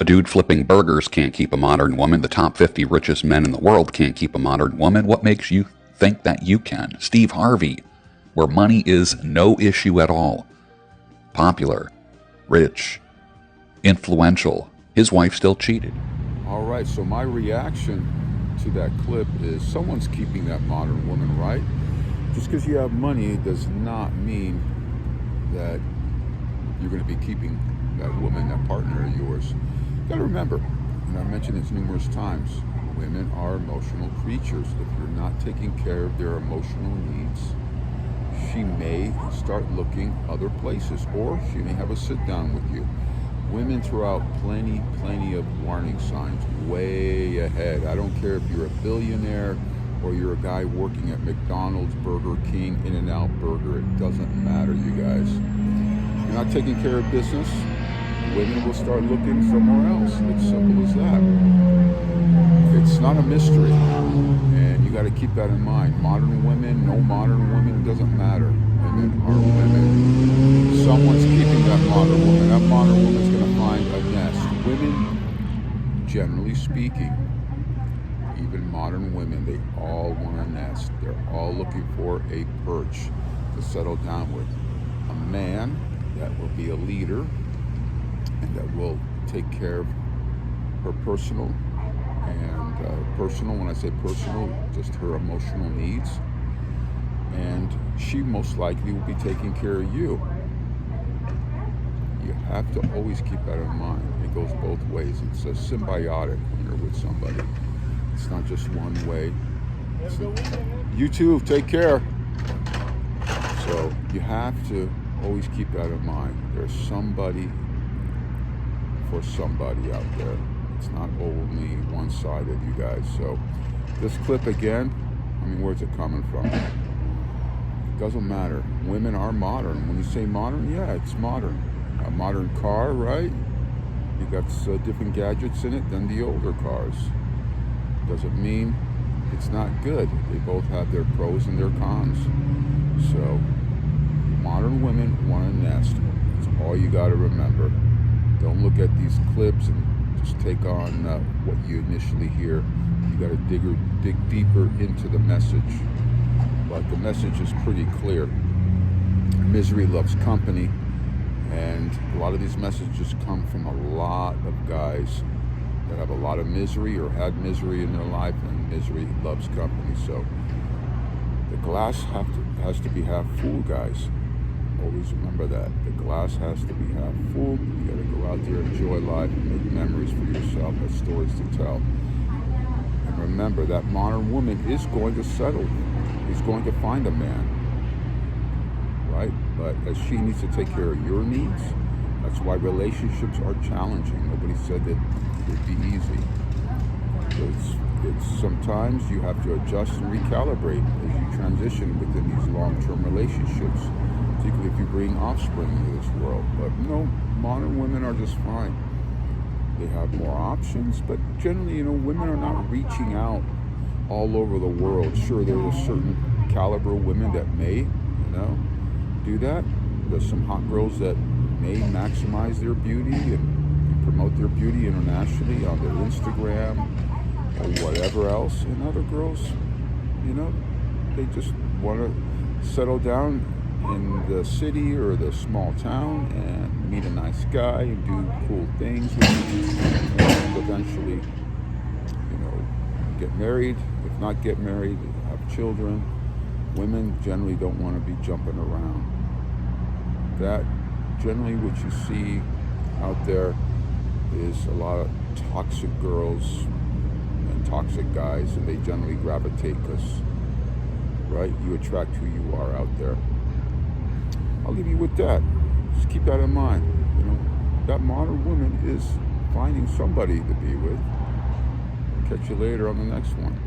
A dude flipping burgers can't keep a modern woman. The top 50 richest men in the world can't keep a modern woman. What makes you think that you can? Steve Harvey, where money is no issue at all. Popular, rich, influential. His wife still cheated. All right, so my reaction to that clip is someone's keeping that modern woman, right? Just because you have money does not mean that you're going to be keeping that woman, that partner of yours. You gotta remember, and I've mentioned this numerous times, women are emotional creatures. If you're not taking care of their emotional needs, she may start looking other places, or she may have a sit down with you. Women throw out plenty of warning signs way ahead. I don't care if you're a billionaire or you're a guy working at McDonald's, Burger King, In-N-Out Burger. It doesn't matter, you guys. If you're not taking care of business, women will start looking somewhere else. It's simple as that. It's not a mystery, and you got to keep that in mind. Modern women, no modern women, it doesn't matter. Women are women. Someone's keeping that modern woman. That modern woman's going to find a nest. Women, generally speaking, even modern women, they all want a nest. They're all looking for a perch to settle down with. A man that will be a leader and that will take care of her personal, and personal, when I say personal, just her emotional needs. And she most likely will be taking care of you. You have to always keep that in mind. It goes both ways. It's a symbiotic when you're with somebody. It's not just one way. You too, take care. So you have to always keep that in mind. There's somebody for somebody out there. It's not only one-sided, you guys. So this clip again, I mean, where's it coming from? It doesn't matter. Women are modern. When you say modern, yeah, it's modern. A modern car, right? You got different gadgets in it than the older cars. Doesn't mean it's not good. They both have their pros and their cons. So modern women want a nest. That's all you got to remember. Don't look at these clips and just take on what you initially hear. You got to dig deeper into the message. But the message is pretty clear. Misery loves company, and a lot of these messages come from a lot of guys that have a lot of misery or had misery in their life, and misery loves company. So the glass has to be half full, guys. Always remember that. The glass has to be half full. You got to go out there, enjoy life, and make memories for yourself, have stories to tell. And remember, that modern woman is going to settle, is going to find a man, right? But as she needs to take care of your needs, that's why relationships are challenging. Nobody said that it would be easy. It's sometimes you have to adjust and recalibrate as you transition within these long-term relationships, particularly if you bring offspring into this world. But no, modern women are just fine. They have more options, but generally, women are not reaching out all over the world. Sure, there's a certain caliber of women that may, do that. There's some hot girls that may maximize their beauty and promote their beauty internationally on their Instagram or whatever else. And other girls, they just want to settle down in the city or the small town and meet a nice guy and do cool things and eventually, get married. If not get married, have children. Women generally don't want to be jumping around. That generally what you see out there is a lot of toxic girls and toxic guys, and they generally gravitate because, right, you attract who you are out there. I'll leave you with that. Just keep that in mind. That modern woman is finding somebody to be with. Catch you later on the next one.